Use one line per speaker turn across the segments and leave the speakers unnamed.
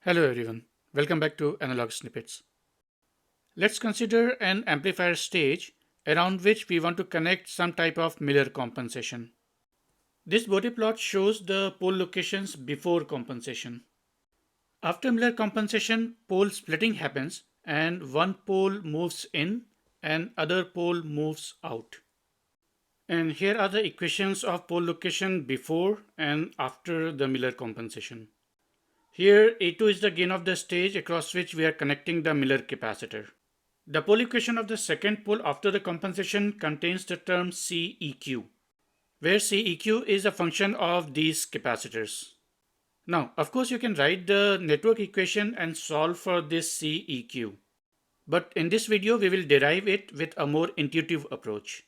Hello everyone, welcome back to Analog Snippets. Let's consider an amplifier stage around which we want to connect some type of Miller compensation. This body plot shows the pole locations before compensation. After Miller compensation, pole splitting happens and one pole moves in and other pole moves out. And here are the equations of pole location before and after the Miller compensation. Here A2 is the gain of the stage across which we are connecting the Miller capacitor. The pole equation of the second pole after the compensation contains the term CEQ, where CEQ is a function of these capacitors. Now, of course, you can write the network equation and solve for this CEQ. But in this video, we will derive it with a more intuitive approach.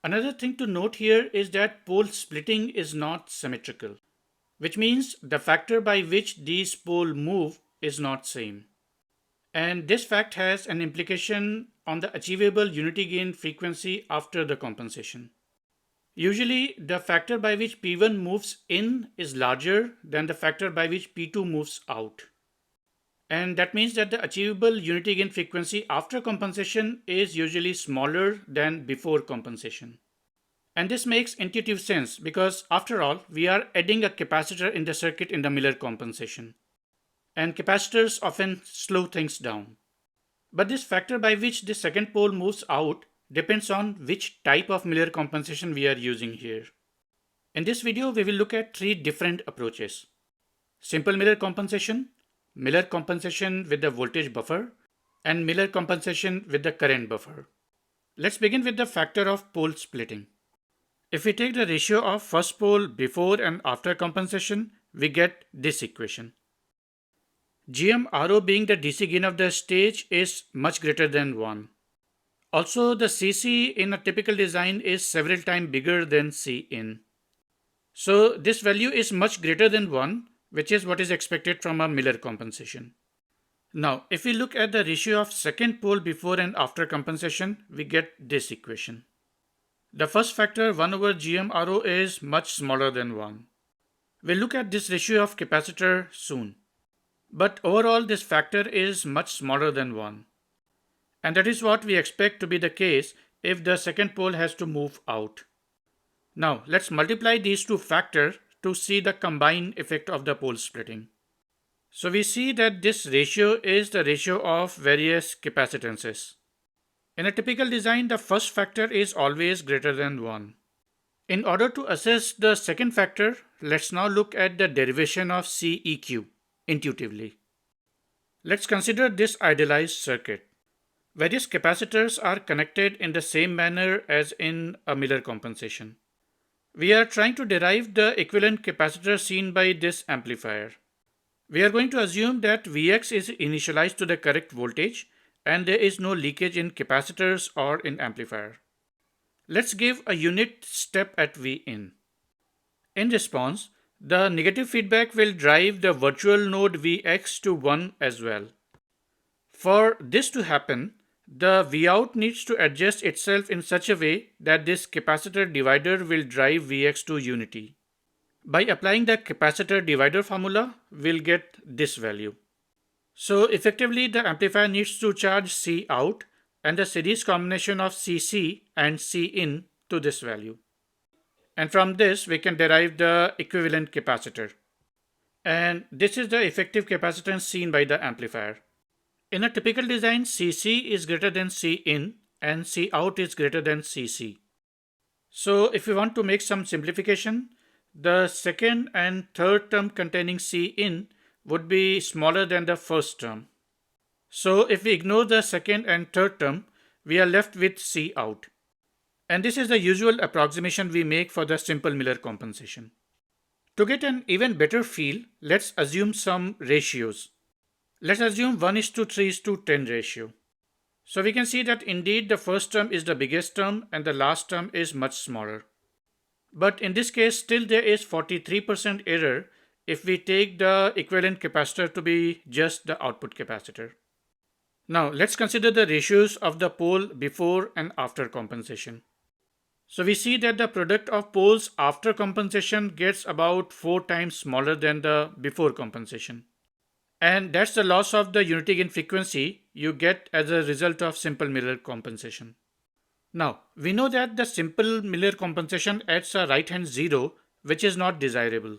Another thing to note here is that pole splitting is not symmetrical, which means the factor by which these poles move is not same. And this fact has an implication on the achievable unity gain frequency after the compensation. Usually, the factor by which P1 moves in is larger than the factor by which P2 moves out. And that means that the achievable unity gain frequency after compensation is usually smaller than before compensation. And this makes intuitive sense because, after all, we are adding a capacitor in the circuit in the Miller compensation. And capacitors often slow things down. But this factor by which the second pole moves out depends on which type of Miller compensation we are using here. In this video, we will look at three different approaches: simple Miller compensation with the voltage buffer, and Miller compensation with the current buffer. Let's begin with the factor of pole splitting. If we take the ratio of first pole before and after compensation, we get this equation. GM-RO being the DC gain of the stage is much greater than 1. Also, the CC in a typical design is several times bigger than Cin. So this value is much greater than 1, which is what is expected from a Miller compensation. Now, if we look at the ratio of second pole before and after compensation, we get this equation. The first factor 1 over GM-RO is much smaller than 1. We'll look at this ratio of capacitor soon. But overall, this factor is much smaller than 1. And that is what we expect to be the case if the second pole has to move out. Now, let's multiply these two factors to see the combined effect of the pole splitting. So we see that this ratio is the ratio of various capacitances. In a typical design, the first factor is always greater than 1. In order to assess the second factor, let's now look at the derivation of CEQ intuitively. Let's consider this idealized circuit. Various capacitors are connected in the same manner as in a Miller compensation. We are trying to derive the equivalent capacitor seen by this amplifier. We are going to assume that Vx is initialized to the correct voltage and there is no leakage in capacitors or in amplifier. Let's give a unit step at Vin. In response, the negative feedback will drive the virtual node Vx to 1 as well. For this to happen, the Vout needs to adjust itself in such a way that this capacitor divider will drive Vx to unity. By applying the capacitor divider formula, we'll get this value. So effectively, the amplifier needs to charge C out and the series combination of Cc and Cin to this value. And from this, we can derive the equivalent capacitor. And this is the effective capacitance seen by the amplifier. In a typical design, Cc is greater than Cin and Cout is greater than Cc. So if we want to make some simplification, the second and third term containing Cin would be smaller than the first term. So if we ignore the second and third term, we are left with Cout. And this is the usual approximation we make for the simple Miller compensation. To get an even better feel, let's assume some ratios. Let's assume 1:3:10 ratio. So we can see that indeed the first term is the biggest term and the last term is much smaller. But in this case, still there is 43% error if we take the equivalent capacitor to be just the output capacitor. Now let's consider the ratios of the pole before and after compensation. So we see that the product of poles after compensation gets about 4 times smaller than the before compensation. And that's the loss of the unity gain frequency you get as a result of simple Miller compensation. Now, we know that the simple Miller compensation adds a right hand zero, which is not desirable.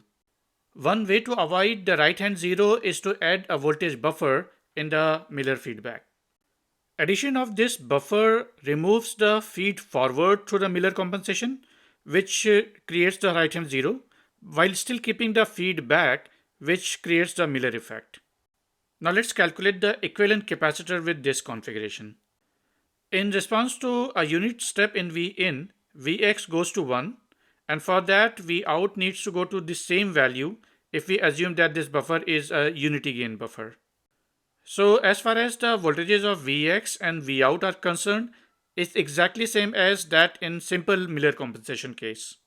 One way to avoid the right hand zero is to add a voltage buffer in the Miller feedback. Addition of this buffer removes the feed forward through the Miller compensation, which creates the right hand zero, while still keeping the feed back, which creates the Miller effect. Now let's calculate the equivalent capacitor with this configuration. In response to a unit step in Vin, Vx goes to 1, and for that Vout needs to go to the same value if we assume that this buffer is a unity gain buffer. So as far as the voltages of Vx and Vout are concerned, it's exactly same as that in simple Miller compensation case.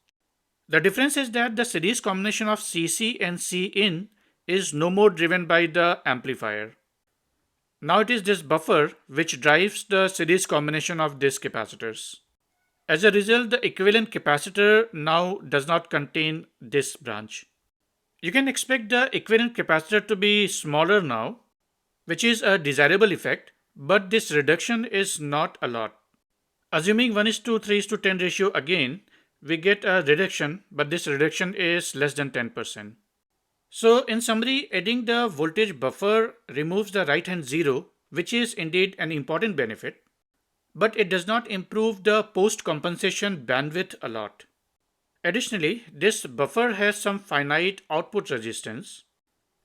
The difference is that the series combination of Cc and Cin is no more driven by the amplifier. Now it is this buffer which drives the series combination of these capacitors. As a result, the equivalent capacitor now does not contain this branch. You can expect the equivalent capacitor to be smaller now, which is a desirable effect, but this reduction is not a lot. Assuming 1:3:10 ratio again, we get a reduction, but this reduction is less than 10%. So in summary, adding the voltage buffer removes the right hand zero, which is indeed an important benefit, but it does not improve the post compensation bandwidth a lot. Additionally, this buffer has some finite output resistance,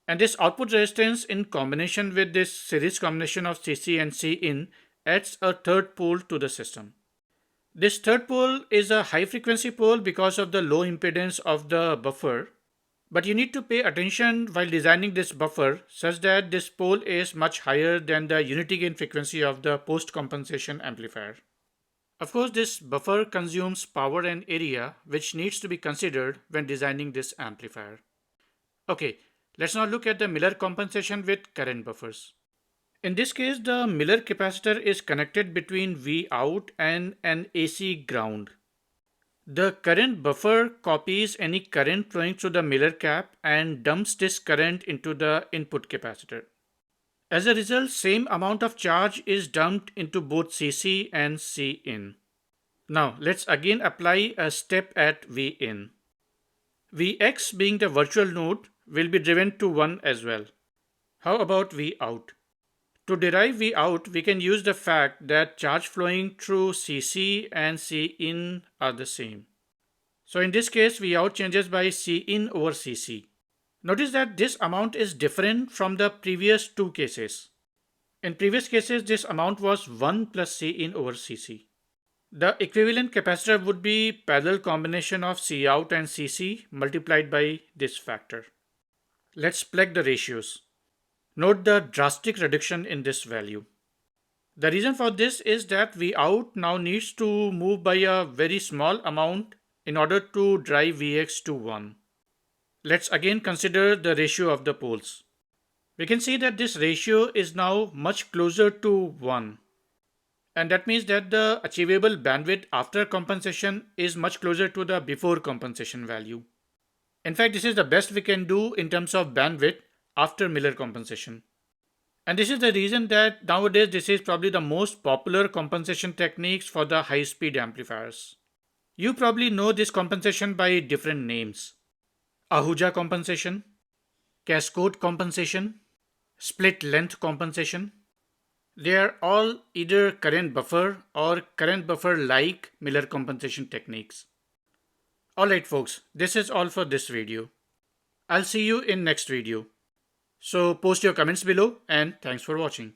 and this output resistance in combination with this series combination of Cc and Cin adds a third pole to the system. This third pole is a high frequency pole because of the low impedance of the buffer, but you need to pay attention while designing this buffer such that this pole is much higher than the unity gain frequency of the post compensation amplifier. Of course, this buffer consumes power and area, which needs to be considered when designing this amplifier. Okay, let's now look at the Miller compensation with current buffers. In this case, the Miller capacitor is connected between Vout and an AC ground. The current buffer copies any current flowing through the Miller cap and dumps this current into the input capacitor. As a result, same amount of charge is dumped into both Cc and Cin. Now, let's again apply a step at Vin. Vx being the virtual node will be driven to 1 as well. How about Vout? To derive Vout, we can use the fact that charge flowing through Cc and Cin are the same. So in this case, Vout changes by Cin over Cc. Notice that this amount is different from the previous two cases. In previous cases, this amount was 1 plus Cin over Cc. The equivalent capacitor would be parallel combination of Cout and Cc multiplied by this factor. Let's plug the ratios. Note the drastic reduction in this value. The reason for this is that Vout now needs to move by a very small amount in order to drive Vx to 1. Let's again consider the ratio of the poles. We can see that this ratio is now much closer to 1. And that means that the achievable bandwidth after compensation is much closer to the before compensation value. In fact, this is the best we can do in terms of bandwidth after Miller compensation. And this is the reason that nowadays this is probably the most popular compensation techniques for the high-speed amplifiers. You probably know this compensation by different names. Ahuja compensation, cascode compensation, split length compensation. They are all either current buffer or current buffer like Miller compensation techniques. Alright folks, this is all for this video. I'll see you in next video. So post your comments below and thanks for watching.